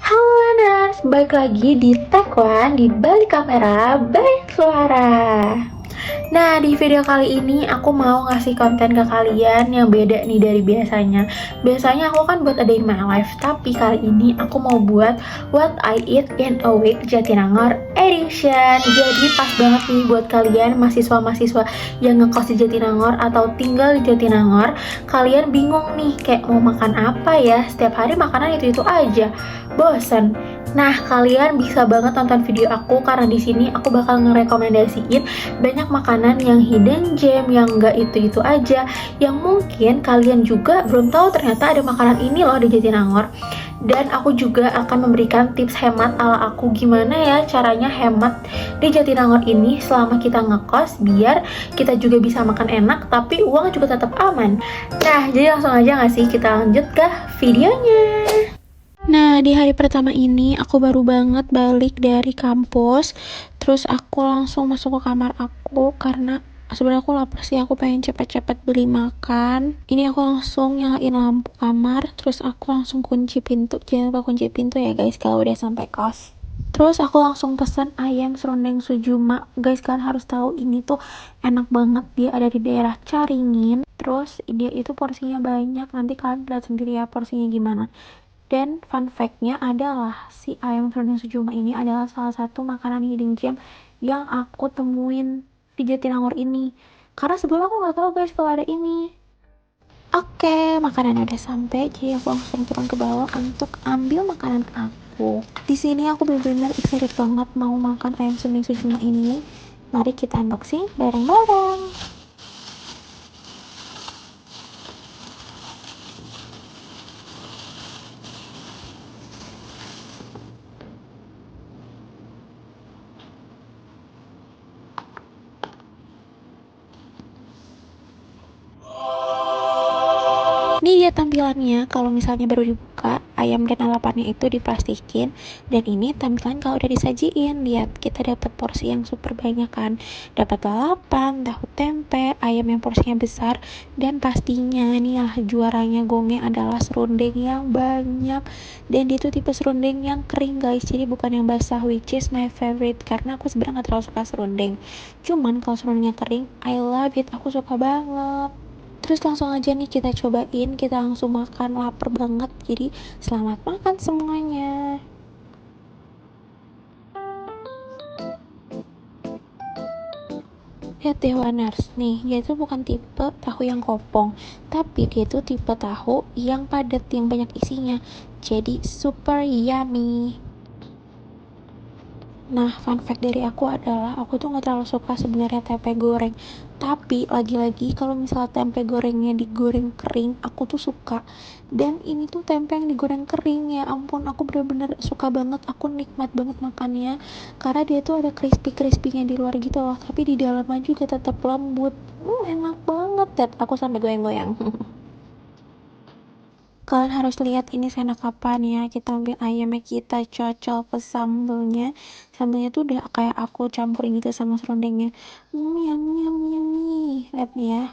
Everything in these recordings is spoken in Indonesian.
Halo Anas, balik lagi di Tekwan di balik kamera banyak suara. Nah, di video kali ini aku mau ngasih konten ke kalian yang beda nih dari biasanya. Biasanya aku kan buat A Day in My Life, tapi kali ini aku mau buat What I Eat in a Week Jatinangor Edition. Jadi pas banget nih buat kalian mahasiswa-mahasiswa yang ngekos di Jatinangor atau tinggal di Jatinangor. Kalian bingung nih kayak mau makan apa ya? Setiap hari makanan itu-itu aja. Bosen. Nah, kalian bisa banget tonton video aku karena di sini aku bakal ngerekomendasiin banyak makanan yang hidden gem, yang nggak itu-itu aja, yang mungkin kalian juga belum tahu ternyata ada makanan ini loh di Jatinangor. Dan aku juga akan memberikan tips hemat ala aku gimana ya caranya hemat di Jatinangor ini selama kita ngekos biar kita juga bisa makan enak tapi uang juga tetap aman. Nah, jadi langsung aja nggak sih kita lanjut ke videonya. Nah, di hari pertama ini aku baru banget balik dari kampus. Terus aku langsung masuk ke kamar aku karena sebenarnya aku lapar sih, aku pengen cepet-cepet beli makan. Ini aku langsung nyalain lampu kamar, terus aku langsung kunci pintu. Jangan lupa kunci pintu ya guys kalau udah sampai kos. Terus aku langsung pesen ayam serundeng sujuma. Guys, kalian harus tahu ini tuh enak banget. Dia ada di daerah Caringin. Terus dia itu porsinya banyak. Nanti kalian lihat sendiri ya porsinya gimana. Dan fun fact-nya adalah si ayam serundeng sujuma ini adalah salah satu makanan hidden gem yang aku temuin di Jatinangor ini. Karena sebelum aku nggak tahu guys kalau ada ini. Oke, makanan udah sampai, jadi aku langsung turun ke bawah untuk ambil makanan aku. Di sini aku benar-benar excited banget mau makan ayam serundeng sujuma ini. Mari kita unboxing bareng-bareng. Ini dia tampilannya kalau misalnya baru dibuka, ayam dan lalapannya itu diplastikin. Dan ini tampilan kalau udah disajiin. Lihat, kita dapat porsi yang super banyak kan. Dapat lalapan, tahu tempe, ayam yang porsinya besar. Dan pastinya nih lah juaranya gongnya adalah serundeng yang banyak. Dan itu tipe serundeng yang kering guys, jadi bukan yang basah, which is my favorite. Karena aku sebenarnya gak terlalu suka serundeng. Cuman kalau serundengnya kering, I love it, aku suka banget. Terus langsung aja nih kita cobain, kita langsung makan, lapar banget. Jadi selamat makan semuanya. Lihat deh Waners, nih dia itu bukan tipe tahu yang kopong, tapi dia itu tipe tahu yang padat, yang banyak isinya. Jadi super yummy. Nah, fun fact dari aku adalah aku tuh gak terlalu suka sebenarnya tempe goreng. Tapi lagi-lagi kalau misalnya tempe gorengnya digoreng kering, aku tuh suka. Dan ini tuh tempe yang digoreng kering, ya ampun, aku bener-bener suka banget. Aku nikmat banget makannya karena dia tuh ada crispy-crispy-nya di luar gitu loh, tapi di dalamnya juga tetap lembut. Enak banget. Dan aku sampai goyang-goyang. Kalian harus lihat ini seenak apa nih ya. Kita ambil ayamnya, kita cocol ke sambelnya. Sambelnya tuh udah kayak aku campurin gitu sama serundengnya. Yummy, yummy, yummy. Lihat nih ya.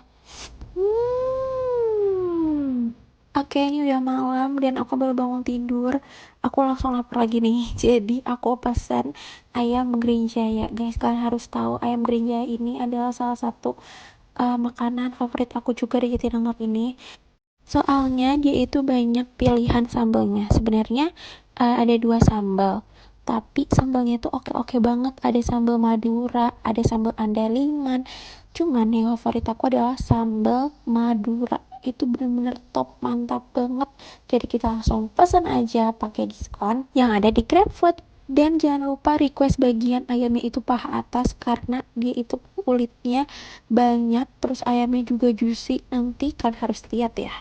Oke, ini udah malam dan aku baru bangun tidur. Aku langsung lapar lagi nih. Jadi aku pesan ayam gerinjaya. Guys, kalian harus tahu ayam gerinjaya ini adalah salah satu makanan favorit aku juga di Jatinangor ini. Soalnya dia itu banyak pilihan sambalnya. Sebenarnya ada 2 sambal. Tapi sambalnya itu oke-oke banget. Ada sambal Madura, ada sambal andaliman. Cuman yang favorit aku adalah sambal Madura. Itu bener-bener top, mantap banget. Jadi kita langsung pesan aja pakai diskon yang ada di GrabFood. Dan jangan lupa request bagian ayamnya itu paha atas karena dia itu kulitnya banyak, terus ayamnya juga juicy. Nanti kalian harus lihat ya.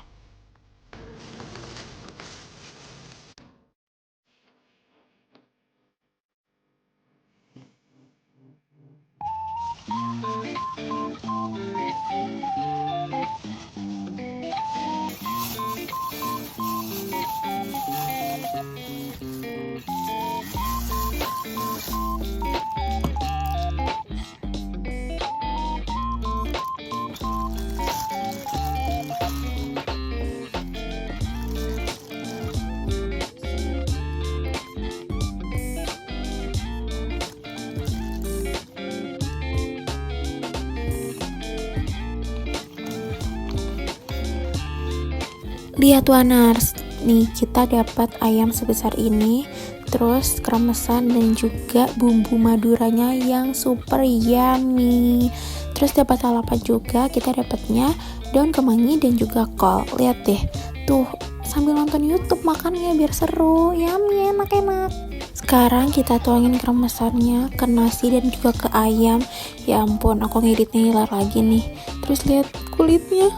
Lihat Waners, nih kita dapat ayam sebesar ini, terus kremesan dan juga bumbu maduranya yang super yummy. Terus dapat lalapan juga, kita dapatnya daun kemangi dan juga kol. Lihat deh, tuh sambil nonton YouTube makannya biar seru, yummy, enak-enak. Sekarang kita tuangin kremesannya ke nasi dan juga ke ayam. Ya ampun, aku ngeditnya hilar lagi nih. Terus lihat kulitnya,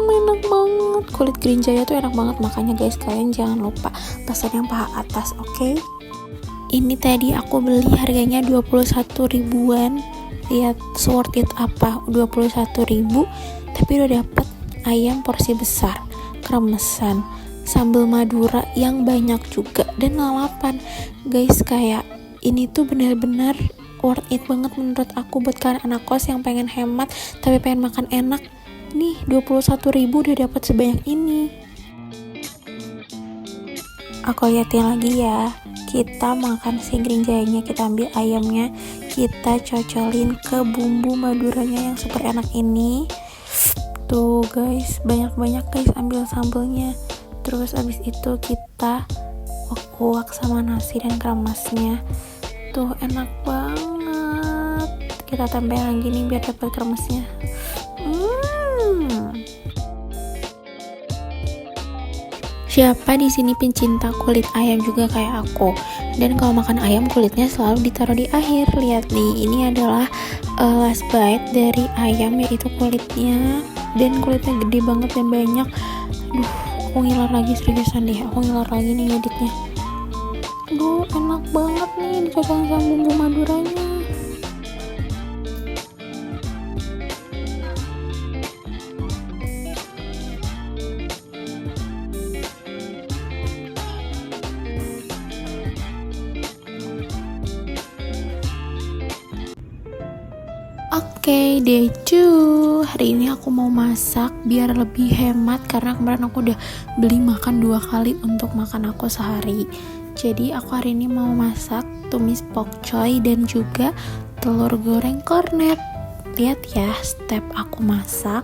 enak banget. Kulit gerinjaya tuh enak banget, makanya guys kalian jangan lupa pesan yang paha atas, oke? Ini tadi aku beli harganya 21 ribuan. Lihat worth it apa, 21 ribu, tapi udah dapet ayam porsi besar, kremesan, sambal madura yang banyak juga, dan lalapan. Guys, kayak ini tuh benar-benar worth it banget menurut aku buat kalian anak kos yang pengen hemat tapi pengen makan enak. Nih 21 ribu udah dapat sebanyak ini. Aku liatin lagi ya. Kita makan si gerinjayanya, kita ambil ayamnya, kita cocolin ke bumbu maduranya yang super enak ini. Tuh guys, banyak-banyak guys, ambil sambelnya. Terus abis itu kita kuak sama nasi dan kremesnya. Tuh enak banget. Kita tambahin lagi nih biar dapat kremesnya. Siapa di sini pencinta kulit ayam juga kayak aku? Dan kalau makan ayam kulitnya selalu ditaruh di akhir. Lihat nih, ini adalah last bite dari ayam, yaitu kulitnya. Dan kulitnya gede banget dan banyak. Duh, aku ngiler lagi, seriusan deh. Aku ngiler lagi nih ngeditnya. Duh, enak banget nih dicocokin sama bumbu maduranya. Oke, day 2. Hari ini aku mau masak biar lebih hemat karena kemarin aku udah beli makan 2 kali untuk makan aku sehari. Jadi aku hari ini mau masak tumis pokcoy dan juga telur goreng kornet. Lihat ya step aku masak.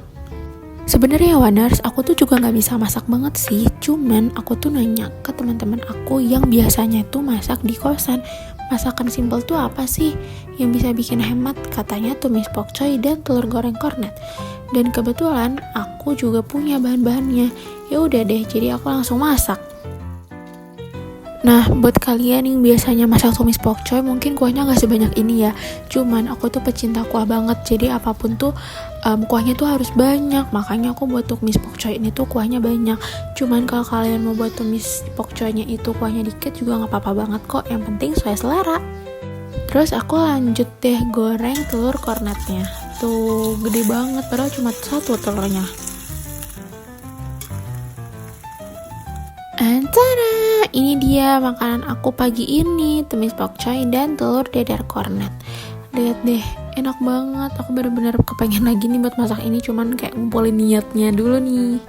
Sebenarnya Waners, aku tuh juga nggak bisa masak banget sih. Cuman aku tuh nanya ke teman-teman aku yang biasanya tuh masak di kosan, masakan simple tuh apa sih yang bisa bikin hemat? Katanya tumis pokcoy dan telur goreng kornet. Dan kebetulan aku juga punya bahan-bahannya. Ya udah deh, jadi aku langsung masak. Nah, buat kalian yang biasanya masak tumis pokcoy, mungkin kuahnya gak sebanyak ini ya. Cuman aku tuh pecinta kuah banget, jadi apapun tuh kuahnya tuh harus banyak. Makanya aku buat tumis pokcoy ini tuh kuahnya banyak. Cuman kalau kalian mau buat tumis pokcoynya itu kuahnya dikit juga gak apa-apa banget kok. Yang penting sesuai selera. Terus aku lanjut deh goreng telur kornetnya. Tuh, gede banget, padahal cuma 1 telurnya. Antara, ini dia makanan aku pagi ini, tumis pokcoy dan telur dadar kornet. Lihat deh, enak banget. Aku bener-bener kepengen lagi nih buat masak ini, cuman kayak ngumpulin niatnya dulu nih.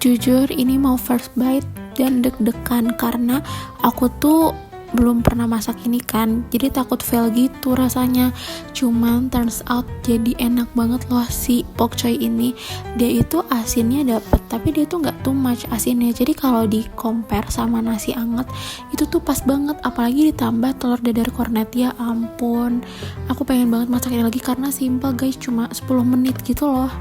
Jujur ini mau first bite dan deg-degan karena aku tuh belum pernah masak ini kan, jadi takut fail gitu rasanya. Cuman turns out jadi enak banget loh si pokcoy ini. Dia itu asinnya dapet, tapi dia tuh nggak too much asinnya. Jadi kalau di compare sama nasi anget itu tuh pas banget, apalagi ditambah telur dadar kornet. Ya ampun, aku pengen banget masak ini lagi karena simple guys, cuma 10 menit gitu loh.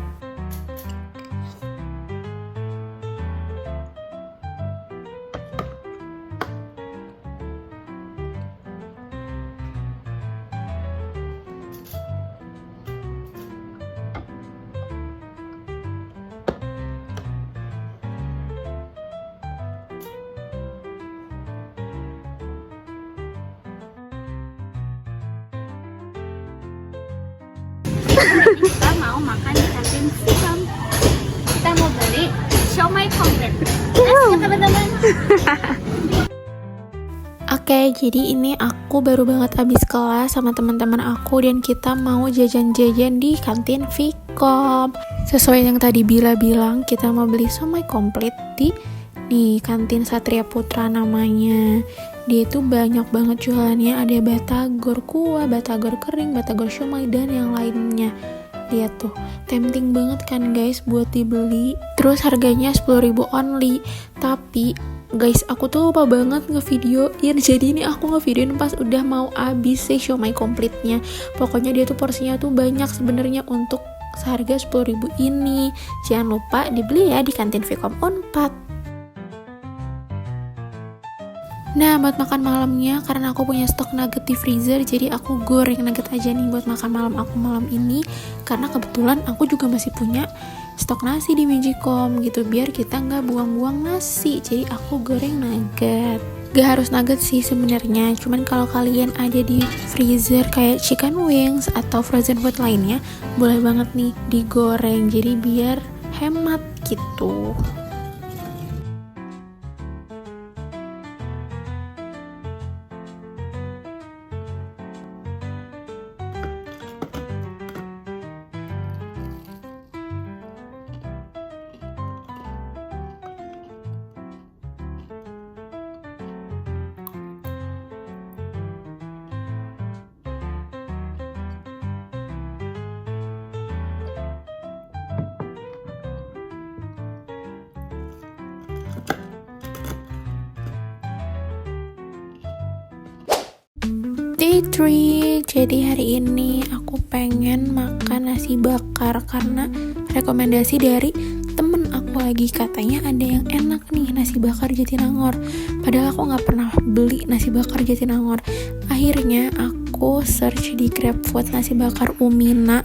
Kita mau makan di kantin Sikam. Kita mau beli siomay komplit. Let's go teman-teman. Oke, jadi ini aku baru banget habis kelas sama teman-teman aku dan kita mau jajan-jajan di kantin Vkom. Sesuai yang tadi Bila bilang, kita mau beli siomay komplit di Nih, kantin Satria Putra namanya. Dia itu banyak banget jualannya, ada batagor kuah, batagor kering, batagor siomay, dan yang lainnya. Lihat tuh, tempting banget kan guys buat dibeli. Terus harganya 10.000 only. Tapi guys, aku tuh lupa banget ngevideoin. Jadi ini aku ngevideoin pas udah mau habis sih siomay komplitnya. Pokoknya dia tuh porsinya tuh banyak sebenarnya untuk seharga 10.000 ini. Jangan lupa dibeli ya di kantin Vkom Unpad. Nah, buat makan malamnya, karena aku punya stok nugget di freezer, jadi aku goreng nugget aja nih buat makan malam aku malam ini. Karena kebetulan aku juga masih punya stok nasi di Magicom gitu, biar kita nggak buang-buang nasi. Jadi aku goreng nugget. Gak harus nugget sih sebenarnya, cuman kalau kalian ada di freezer kayak chicken wings atau frozen food lainnya, boleh banget nih digoreng. Jadi biar hemat gitu. Day 3, jadi hari ini aku pengen makan nasi bakar karena rekomendasi dari temen aku lagi, katanya ada yang enak nih nasi bakar Jatinangor. Padahal aku gak pernah beli nasi bakar Jatinangor. Akhirnya aku search di GrabFood nasi bakar Umina.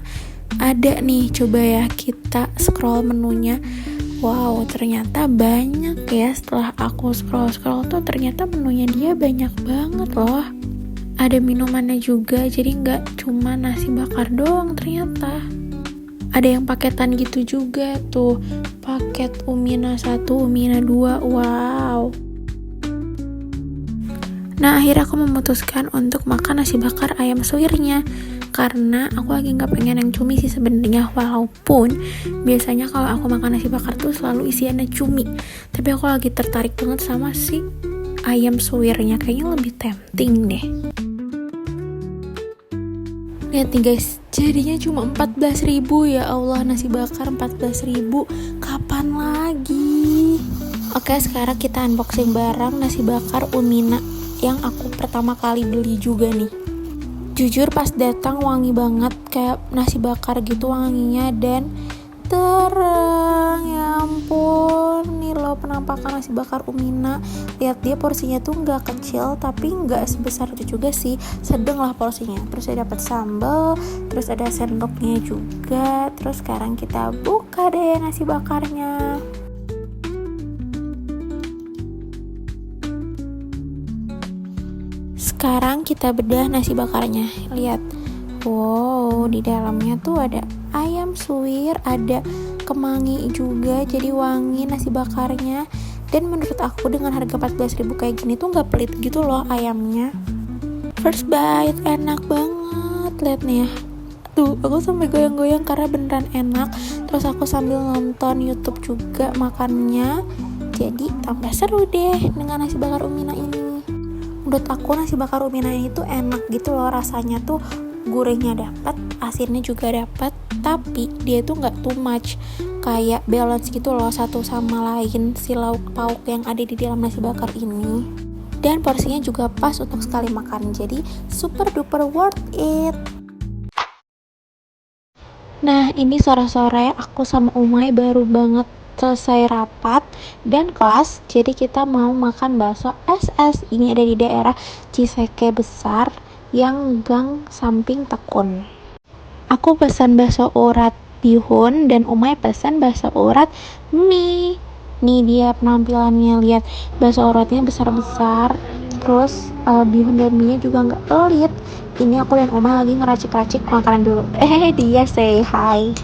Ada nih, coba ya kita scroll menunya. Wow, ternyata banyak ya. Setelah aku scroll tuh ternyata menunya dia banyak banget loh. Ada minumannya juga, jadi nggak cuma nasi bakar doang ternyata. Ada yang paketan gitu juga tuh, paket Umina 1, Umina 2, wow. Nah, akhirnya aku memutuskan untuk makan nasi bakar ayam suwirnya, karena aku lagi nggak pengen yang cumi sih sebenarnya. Walaupun biasanya kalau aku makan nasi bakar tuh selalu isiannya cumi, tapi aku lagi tertarik banget sama si ayam suwirnya, kayaknya lebih tempting deh. Lihat nih guys, jadinya cuma 14.000, ya Allah, nasi bakar 14.000, kapan lagi? Oke, sekarang kita unboxing barang nasi bakar Umina yang aku pertama kali beli juga nih. Jujur pas datang wangi banget, kayak nasi bakar gitu wanginya, dan terang, ya ampun. Nih loh penampakan nasi bakar Umina. Lihat, dia porsinya tuh nggak kecil tapi nggak sebesar itu juga sih, sedang lah porsinya. Terus saya dapat sambal, terus ada sendoknya juga. Terus sekarang kita buka deh nasi bakarnya. Sekarang kita bedah nasi bakarnya. Lihat, wow, di dalamnya tuh ada ayam suwir, ada kemangi juga, jadi wangi nasi bakarnya. Dan menurut aku dengan harga 14.000 kayak gini tuh gak pelit gitu loh ayamnya. First bite, enak banget. Lihat nih ya, tuh aku sampai goyang-goyang karena beneran enak. Terus aku sambil nonton YouTube juga makannya, jadi tambah seru deh dengan nasi bakar Umina ini. Menurut aku nasi bakar Umina ini tuh enak gitu loh, rasanya tuh gurihnya dapat, asinnya juga dapat, tapi dia tuh nggak too much, kayak balance gitu loh satu sama lain si lauk pauk yang ada di dalam nasi bakar ini. Dan porsinya juga pas untuk sekali makan, jadi super duper worth it. Nah, ini sore-sore aku sama Umay baru banget selesai rapat dan kelas, jadi kita mau makan bakso SS. Ini ada di daerah Ciseke Besar yang gang samping Tekun. Aku pesan bakso urat bihun dan Umay pesan bakso urat mie. Nih dia penampilannya, lihat, bakso uratnya besar-besar, terus bihun dan mie nya juga nggak pelit. Ini aku dan Umay lagi ngeracik-racik makanan dulu. Dia say hi.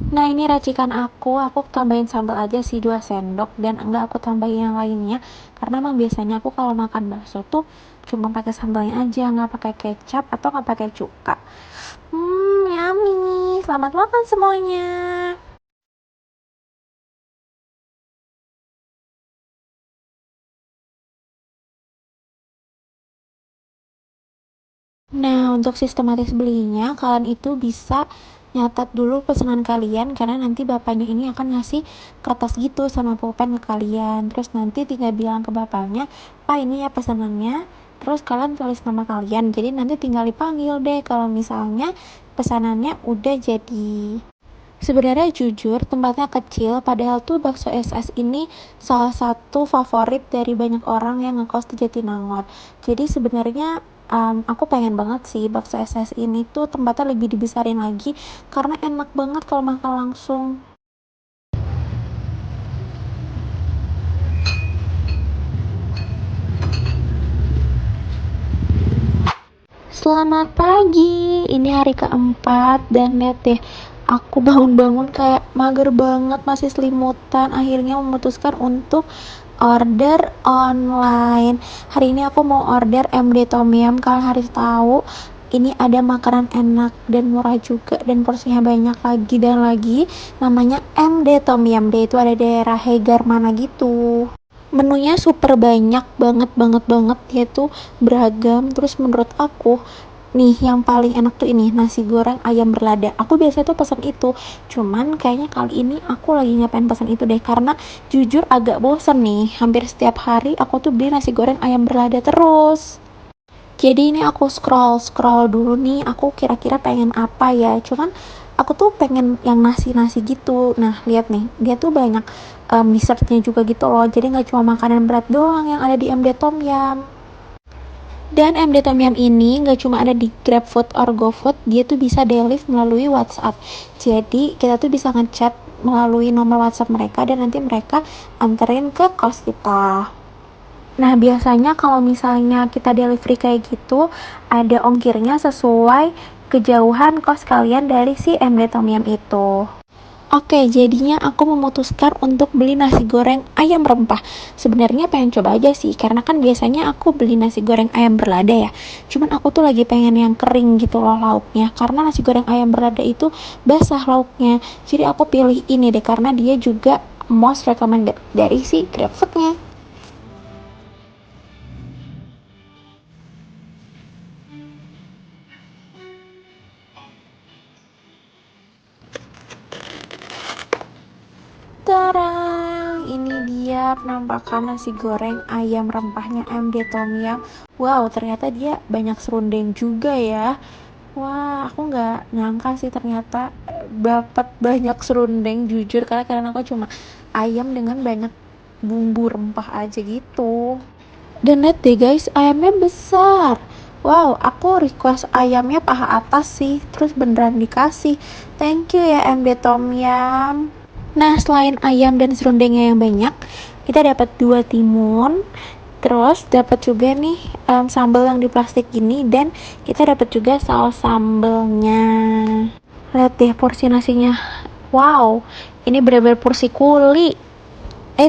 Nah, ini racikan aku tambahin sambal aja sih 2 sendok dan enggak aku tambahin yang lainnya karena emang biasanya aku kalau makan bakso tuh cuma pakai sambalnya aja, nggak pakai kecap atau nggak pakai cuka. Yummy. Selamat makan semuanya. Nah, untuk sistematis belinya, kalian itu bisa nyatat dulu pesanan kalian karena nanti bapaknya ini akan ngasih kertas gitu sama pulpen ke kalian. Terus nanti tinggal bilang ke bapaknya, "Pak, ini ya pesanannya." Terus kalian tulis nama kalian. Jadi nanti tinggal dipanggil deh kalau misalnya pesanannya udah jadi. Sebenarnya jujur tempatnya kecil, padahal tuh bakso SS ini salah satu favorit dari banyak orang yang ngekos di Jatinangor. Jadi sebenarnya aku pengen banget sih bakso SS ini tuh tempatnya lebih dibesarin lagi karena enak banget kalau makan langsung. Selamat pagi, ini hari keempat dan lihat deh, aku bangun-bangun kayak mager banget, masih selimutan. Akhirnya memutuskan untuk order online. Hari ini aku mau order MD Tom Yum. Kalian harus tahu, ini ada makanan enak dan murah juga dan porsinya banyak lagi dan lagi. Namanya MD Tom Yum. Dia itu ada daerah Hegar mana gitu. Menunya super banyak banget banget banget, dia tuh beragam. Terus menurut aku nih yang paling enak tuh ini nasi goreng ayam berlada. Aku biasanya tuh pesan itu, cuman kayaknya kali ini aku lagi ngapain pesan itu deh karena jujur agak bosen nih, hampir setiap hari aku tuh beli nasi goreng ayam berlada terus. Jadi ini aku scroll dulu nih, aku kira-kira pengen apa ya. Cuman aku tuh pengen yang nasi-nasi gitu. Nah, lihat nih, dia tuh banyak dessertnya juga gitu loh. Jadi nggak cuma makanan berat doang yang ada di MD Tom Yum. Dan MD Tom Yum ini nggak cuma ada di GrabFood or GoFood, dia tuh bisa deliver melalui WhatsApp. Jadi kita tuh bisa ngechat melalui nomor WhatsApp mereka dan nanti mereka anterin ke kos kita. Nah, biasanya kalau misalnya kita delivery kayak gitu, ada ongkirnya sesuai kejauhan kos kalian dari si MD Tom Yum itu. Oke, jadinya aku memutuskan untuk beli nasi goreng ayam rempah. Sebenarnya pengen coba aja sih, karena kan biasanya aku beli nasi goreng ayam berlada ya. Cuman aku tuh lagi pengen yang kering gitu loh lauknya, karena nasi goreng ayam berlada itu basah lauknya. Jadi aku pilih ini deh, karena dia juga most recommended dari si GrabFood-nya. Tarang, ini dia penampakan nasi goreng ayam rempahnya MD Tom Yum. Wow, ternyata dia banyak serundeng juga ya. Wah, aku nggak nyangka sih ternyata dapat banyak serundeng jujur karena aku cuma ayam dengan banyak bumbu rempah aja gitu. Dan lihat deh guys, ayamnya besar. Wow, aku request ayamnya paha atas sih, terus beneran dikasih. Thank you ya MD Tom Yum. Nah, selain ayam dan serundengnya yang banyak, kita dapat 2 timun, terus dapat juga nih sambal yang di plastik gini, dan kita dapat juga saus sambalnya. Lihat deh porsi nasinya. Wow, ini bener-bener porsi kuli.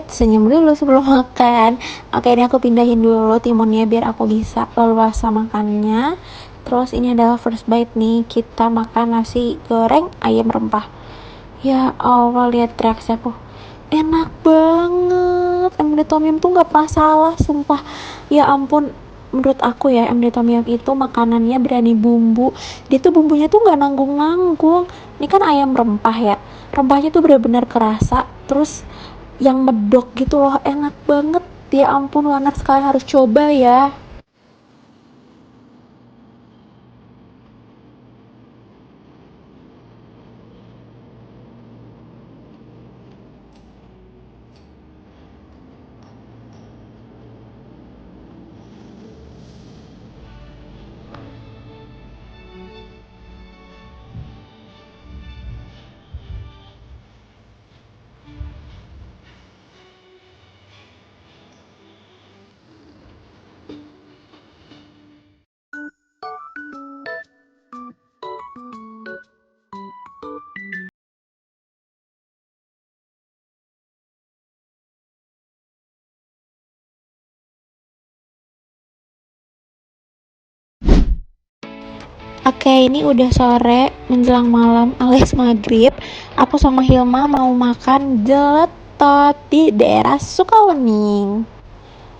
Senyum dulu sebelum makan. Oke, ini aku pindahin dulu timunnya biar aku bisa leluasa makannya. Terus ini adalah first bite nih, kita makan nasi goreng ayam rempah. Ya Allah, lihat reaksi aku. Enak banget. MD Tom Yum tuh nggak pernah salah, sumpah. Ya ampun, menurut aku ya MD Tom Yum itu makanannya berani bumbu. Dia tuh bumbunya tuh nggak nanggung-nanggung. Ini kan ayam rempah ya. Rempahnya tuh benar-benar kerasa. Terus yang medok gitu loh, enak banget. Ya ampun, Wanar sekali harus coba ya. Oke, ini udah sore menjelang malam alias maghrib. Aku sama Hilma mau makan jeletot di daerah Sukawening.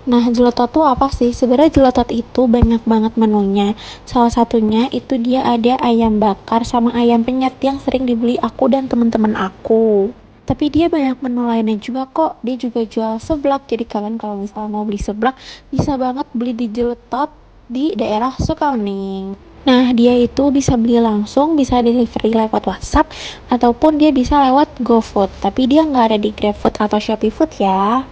Nah, jeletot tuh apa sih? Sebenarnya jeletot itu banyak banget menunya. Salah satunya itu dia ada ayam bakar sama ayam penyet yang sering dibeli aku dan teman-teman aku. Tapi dia banyak menu lainnya juga kok. Dia juga jual seblak. Jadi kalian kalau misalnya mau beli seblak, bisa banget beli di jeletot di daerah Sukawening. Nah, dia itu bisa beli langsung, bisa delivery lewat WhatsApp, ataupun dia bisa lewat GoFood. Tapi dia nggak ada di GrabFood atau Shopee Food ya.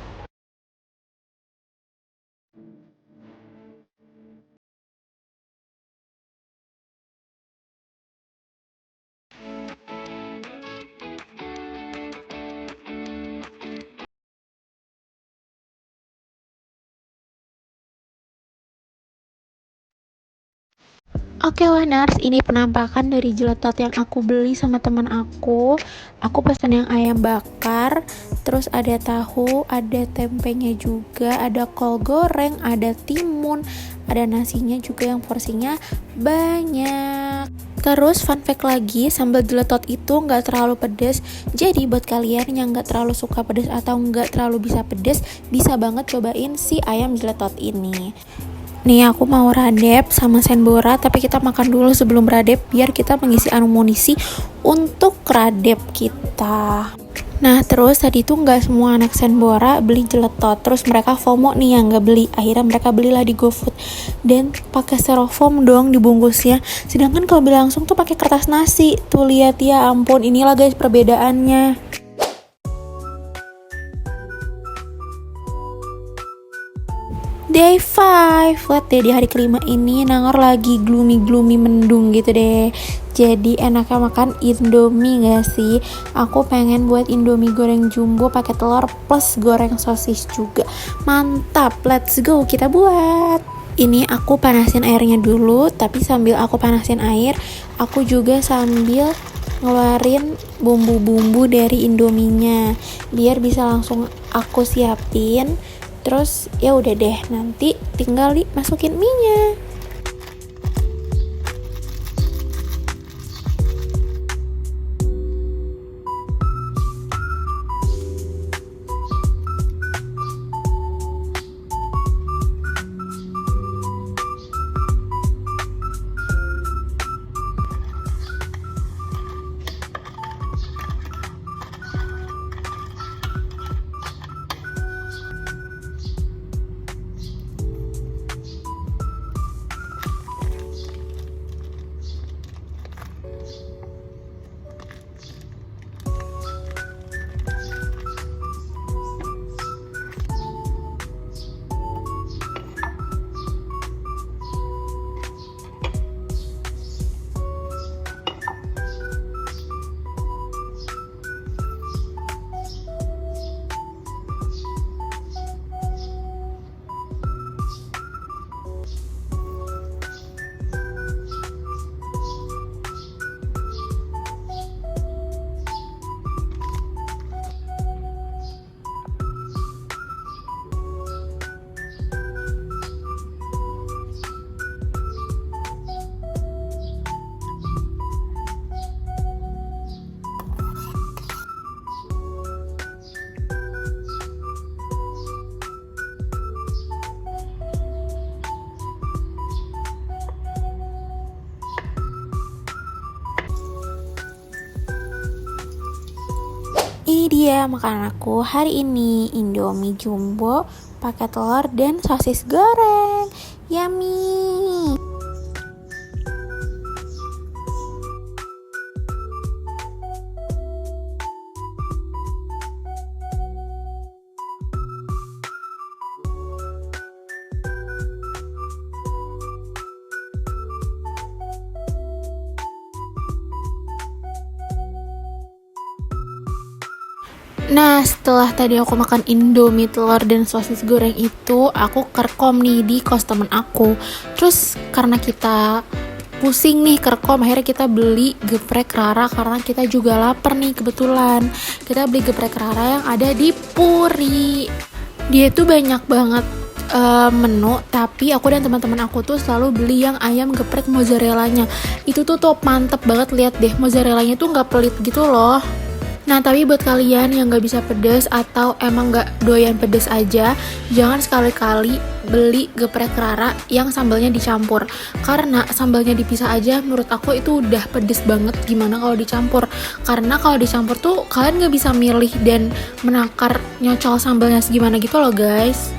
Oke Waners, ini penampakan dari jeletot yang aku beli sama teman aku. Aku pesan yang ayam bakar, terus ada tahu, ada tempenya juga, ada kol goreng, ada timun, ada nasinya juga yang porsinya banyak. Terus fun fact lagi, sambal jeletot itu nggak terlalu pedes. Jadi buat kalian yang nggak terlalu suka pedes atau nggak terlalu bisa pedes, bisa banget cobain si ayam jeletot ini. Nih aku mau radep sama senbora, tapi kita makan dulu sebelum radep biar kita mengisi amunisi untuk radep kita. Nah terus tadi tuh nggak semua anak senbora beli jeletot, terus mereka FOMO nih yang nggak beli, akhirnya mereka belilah di GoFood dan pakai styrofoam dong dibungkusnya. Sedangkan kalau beli langsung tuh pakai kertas nasi. Tuh lihat ya ampun, inilah guys perbedaannya. Day 5, lihat deh di hari kelima ini Nangor lagi gloomy mendung gitu deh. Jadi enaknya makan Indomie gak sih? Aku pengen buat Indomie goreng jumbo pakai telur plus goreng sosis juga. Mantap, let's go kita buat. Ini aku panasin airnya dulu, tapi sambil aku panasin air, aku juga sambil ngeluarin bumbu-bumbu dari Indominya biar bisa langsung aku siapin. Terus ya udah deh, nanti tinggal dimasukin mie-nya. Ini dia makanan aku hari ini, Indomie jumbo pakai telur dan sosis goreng. Yummy. Nah setelah tadi aku makan Indomie telur dan sosis goreng itu, aku kerkom nih di kos temen aku. Terus karena kita pusing nih kerkom, akhirnya kita beli geprek Rara karena kita juga lapar nih kebetulan. Kita beli geprek Rara yang ada di Puri. Dia tuh banyak banget menu, tapi aku dan teman-teman aku tuh selalu beli yang ayam geprek mozzarellanya. Itu tuh top, mantep banget, lihat deh, mozzarellanya tuh nggak pelit gitu loh. Nah, tapi buat kalian yang nggak bisa pedes atau emang nggak doyan pedes aja, jangan sekali-kali beli geprek Rara yang sambalnya dicampur. Karena sambalnya dipisah aja, menurut aku itu udah pedes banget. Gimana kalau dicampur? Karena kalau dicampur tuh kalian nggak bisa milih dan menakar nyocol sambalnya segimana gitu loh guys.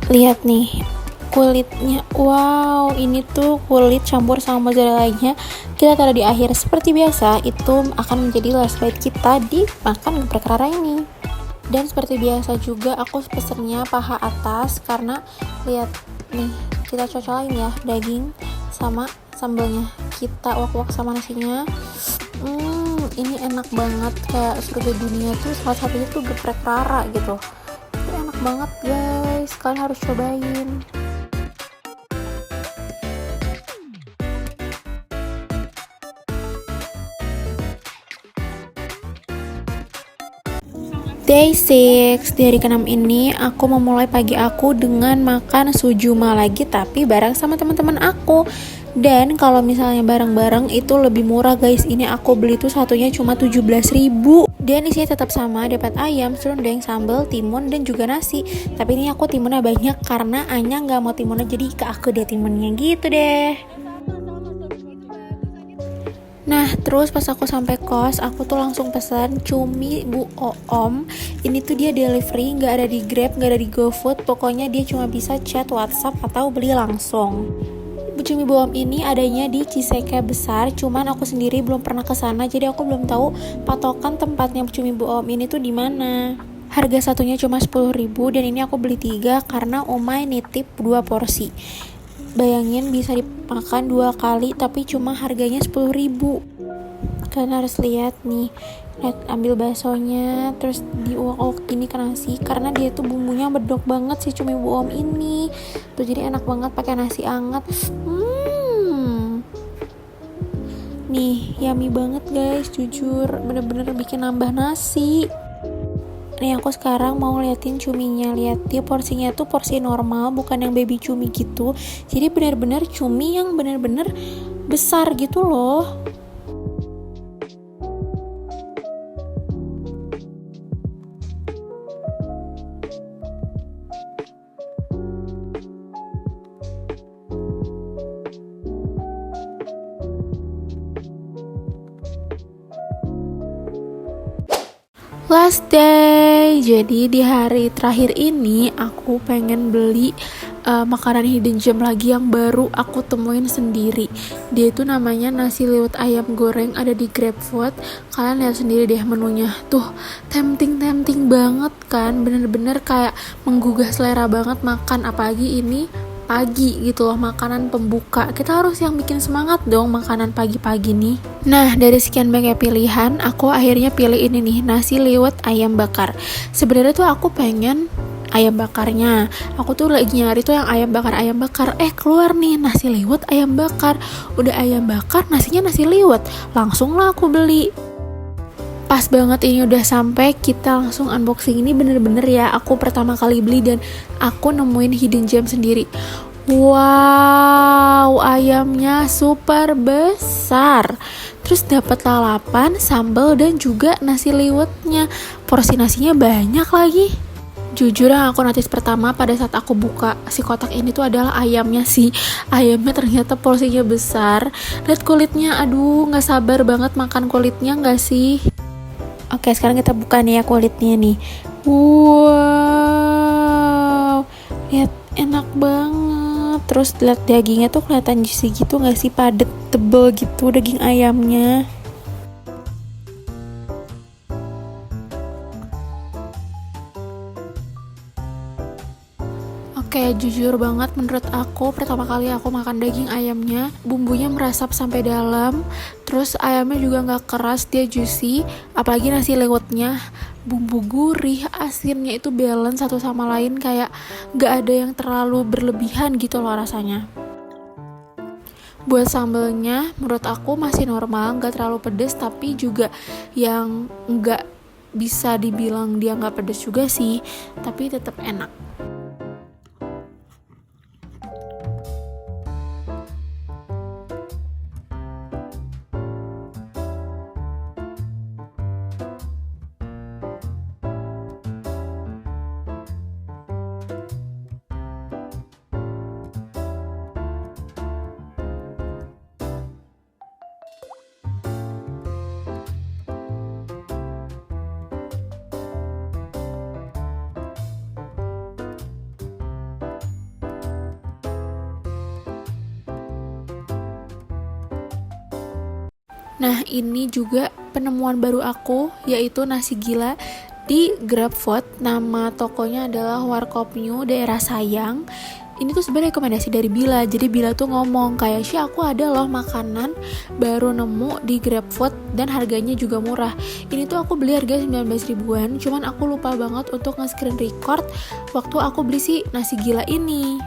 Lihat nih kulitnya, wow, ini tuh kulit campur sama mozzarellanya. Kita taruh di akhir seperti biasa, itu akan menjadi last bite kita di makan geprek Rara ini. Dan seperti biasa juga aku pesennya paha atas, karena lihat nih, kita cocolin ya daging sama sambalnya, kita wak-wak sama nasinya. Ini enak banget, kayak surga dunia tuh salah satunya tuh geprek Rara gitu. Enak banget guys, kalian harus cobain. Day 6, di hari ke-6 ini aku memulai pagi aku dengan makan sujuma lagi, tapi bareng sama teman-teman aku. Dan kalau misalnya bareng-bareng itu lebih murah guys. Ini aku beli tuh satunya cuma 17.000. Dan isinya tetap sama, dapat ayam, serundeng, sambal, timun, dan juga nasi. Tapi ini aku timunnya banyak karena Anya nggak mau timunnya, jadi ke aku deh timunnya gitu deh. Nah, terus pas aku sampai kos, aku tuh langsung pesan cumi Bu Oom. Ini tuh dia delivery, nggak ada di Grab, nggak ada di GoFood. Pokoknya dia cuma bisa chat WhatsApp atau beli langsung. Cumi Bu Oom ini adanya di Ciseke Besar, cuman aku sendiri belum pernah kesana, jadi aku belum tahu patokan tempatnya cumi Bu Oom ini tuh di mana. Harga satunya cuma 10.000 dan ini aku beli 3 karena Umay nitip 2 porsi. Bayangin bisa dimakan 2 kali tapi cuma harganya 10.000. Kalian harus lihat nih, lihat, ambil baksonya terus diuak-uak gini ke nasi, karena dia tuh bumbunya medok banget sih cumi Bu Oom ini tuh, jadi enak banget pakai nasi anget. Nih yummy banget guys, jujur bener-bener bikin nambah nasi. Nih aku sekarang mau liatin cuminya, lihat dia porsinya tuh porsi normal, bukan yang baby cumi gitu. Jadi benar-benar cumi yang benar-benar besar gitu loh. Last day, jadi di hari terakhir ini aku pengen beli makanan hidden gem lagi yang baru aku temuin sendiri. Dia itu namanya nasi liwet ayam goreng, ada di GrabFood. Kalian lihat sendiri deh menunya, tuh tempting banget kan, bener-bener kayak menggugah selera banget makan, apalagi ini pagi gitu loh, makanan pembuka. Kita harus yang bikin semangat dong makanan pagi-pagi nih. Nah, dari sekian banyak pilihan, aku akhirnya pilih ini nih, nasi liwet ayam bakar. Sebenarnya tuh aku pengen ayam bakarnya. Aku tuh lagi nyari tuh yang ayam bakar. Keluar nih nasi liwet ayam bakar. Udah ayam bakar, nasinya nasi liwet. Langsung lah aku beli. Pas banget ini udah sampai, kita langsung unboxing. Ini bener-bener ya aku pertama kali beli dan aku nemuin hidden gem sendiri. Wow, ayamnya super besar. Terus dapat lalapan, sambal, dan juga nasi liwetnya. Porsi nasinya banyak lagi. Jujur yang aku notice pertama pada saat aku buka si kotak ini tuh adalah ayamnya sih. Ayamnya ternyata porsinya besar. Lihat kulitnya, aduh gak sabar banget makan kulitnya gak sih? Oke, sekarang kita buka nih ya kulitnya nih. Wow, lihat, enak banget. Terus lihat dagingnya tuh kelihatan juicy gitu gak sih, padet, tebel gitu daging ayamnya. Oke, jujur banget menurut aku pertama kali aku makan daging ayamnya, bumbunya meresap sampai dalam. Terus ayamnya juga gak keras, dia juicy. Apalagi nasi liwetnya, bumbu gurih, asinnya itu balance satu sama lain, kayak gak ada yang terlalu berlebihan gitu loh rasanya. Buat sambelnya menurut aku masih normal, nggak terlalu pedes, tapi juga yang nggak bisa dibilang dia nggak pedes juga sih, tapi tetap enak. Nah, ini juga penemuan baru aku, yaitu nasi gila di GrabFood. Nama tokonya adalah Warkop New daerah Sayang. Ini tuh sebenarnya rekomendasi dari Bila. Jadi Bila tuh ngomong kayak, "Sih, aku ada loh makanan baru nemu di GrabFood dan harganya juga murah." Ini tuh aku beli harga 19 ribuan, cuman aku lupa banget untuk nge-screen record waktu aku beli si nasi gila ini.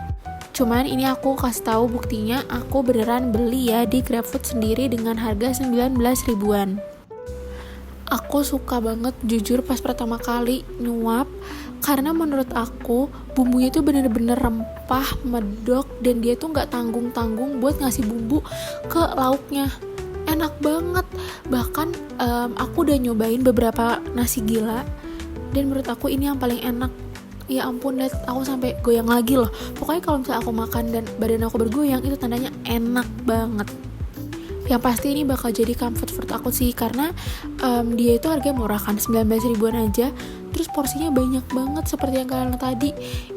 Cuman ini aku kasih tahu buktinya, aku beneran beli ya di GrabFood sendiri dengan harga 19 ribuan. Aku suka banget jujur pas pertama kali nyuap, karena menurut aku bumbunya itu bener-bener rempah, medok, dan dia tuh gak tanggung-tanggung buat ngasih bumbu ke lauknya. Enak banget. Bahkan aku udah nyobain beberapa nasi gila, dan menurut aku ini yang paling enak. Ya ampun, aku sampai goyang lagi loh. Pokoknya kalau misalnya aku makan dan badan aku bergoyang, itu tandanya enak banget. Yang pasti ini bakal jadi comfort food aku sih, karena dia itu harganya murah kan, 19 ribuan aja. Terus porsinya banyak banget seperti yang kalian lihat tadi.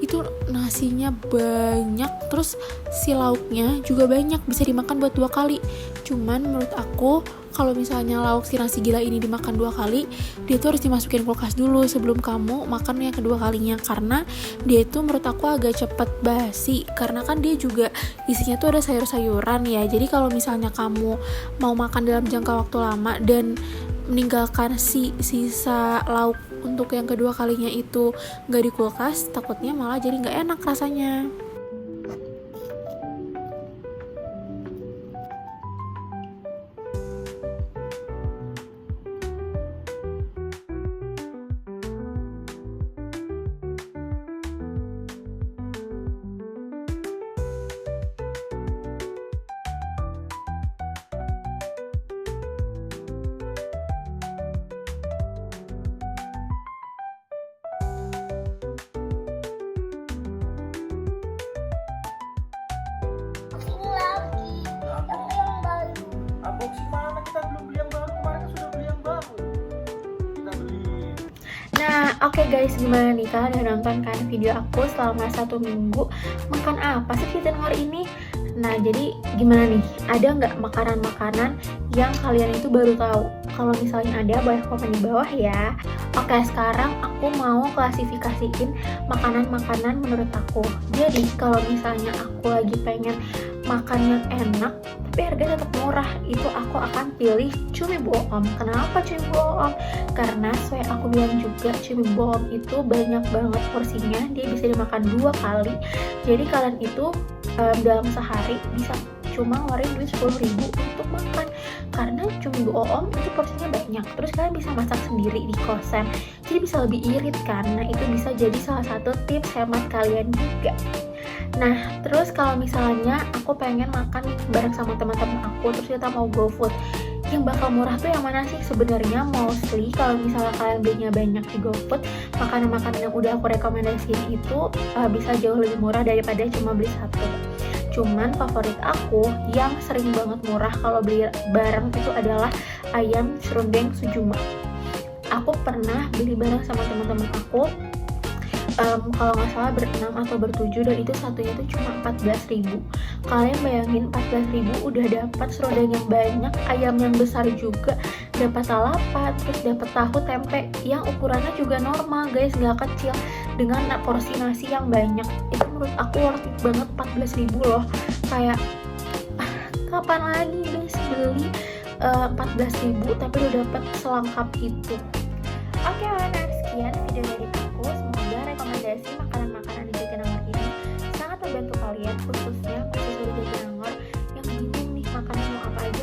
Itu nasinya banyak, terus si lauknya juga banyak, bisa dimakan buat 2 kali. Cuman menurut aku, kalau misalnya lauk si nasi gila ini dimakan 2 kali, dia tuh harus dimasukin kulkas dulu sebelum kamu makan yang kedua kalinya, karena dia itu menurut aku agak cepet basi, karena kan dia juga isinya tuh ada sayur-sayuran ya. Jadi kalau misalnya kamu mau makan dalam jangka waktu lama dan meninggalkan si sisa lauk untuk yang kedua kalinya itu gak di kulkas, takutnya malah jadi gak enak rasanya. Unboxing mana, kita belum beli yang baru, kemarin kan sudah beli yang baru. Kita beli. Nah, oke guys, gimana nih? Kalian udah nonton kan video aku selama 1 minggu makan apa sih di Januari ini? Nah, jadi gimana nih? Ada nggak makanan-makanan yang kalian itu baru tahu? Kalau misalnya ada, boleh komen di bawah ya. Oke, sekarang aku mau klasifikasiin makanan-makanan menurut aku. Jadi, kalau misalnya aku lagi pengen makan yang enak tapi harganya tetap murah, itu aku akan pilih cumi boom. Kenapa cumi boom? Karena sesuai aku bilang juga, cumi boom itu banyak banget porsinya, dia bisa dimakan 2 kali. Jadi kalian itu dalam sehari bisa cuma ngeluarin duit 10.000 untuk makan, karena cumi boom itu porsinya banyak. Terus kalian bisa masak sendiri di kosan, jadi bisa lebih irit kan. Nah, itu bisa jadi salah satu tips hemat kalian juga. Nah, terus kalau misalnya aku pengen makan bareng sama teman-teman aku, terus kita mau GoFood, yang bakal murah tuh yang mana sih? Sebenarnya mostly kalau misalnya kalian belinya banyak di GoFood, makanan-makanan yang udah aku rekomendasiin itu bisa jauh lebih murah daripada cuma beli satu. Cuman favorit aku yang sering banget murah kalau beli bareng itu adalah ayam serundeng Sujuma. Aku pernah beli bareng sama teman-teman aku, kalau nggak salah ber-6 atau ber-7, dan itu satunya itu cuma 14.000. Kalian bayangin 14.000 udah dapat serundeng yang banyak, ayam yang besar juga, dapat lalapan, terus dapat tahu tempe yang ukurannya juga normal guys, nggak kecil, dengan porsi nasi yang banyak. Itu menurut aku worth it banget, 14.000 loh. Kayak kapan lagi guys beli 14.000 tapi udah dapat selengkap itu. Oke, nah sekian video dari aku. Semoga rekomendasi makanan-makanan di Jatinangor ini sangat membantu kalian, khususnya mahasiswa di Jatinangor yang bingung nih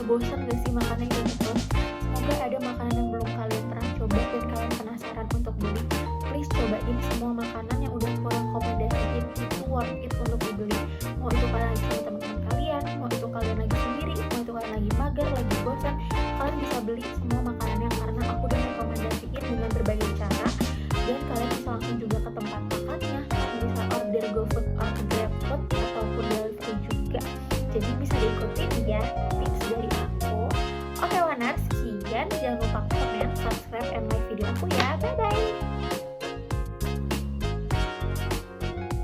bosan gak sih makan yang kayak gitu? Semoga ada makanan yang belum kalian pernah coba dan kalian penasaran untuk beli. Please cobain semua makanan yang udah aku rekomendasiin, itu worth it untuk dibeli. Mau itu kalian lagi sama teman-teman kalian, mau itu kalian lagi sendiri, mau itu kalian lagi mager, lagi bosan, kalian bisa beli semua makanannya karena aku udah rekomendasiin dengan berbagai cara. Dan kalian bisa langsung juga ke tempat makannya, bisa order GoFood atau GrabFood ataupun delivery juga. Jadi bisa diikutin ya tips dari aku. Oke Waners, sekian, jangan lupa komen, subscribe, and like video aku ya. Bye bye.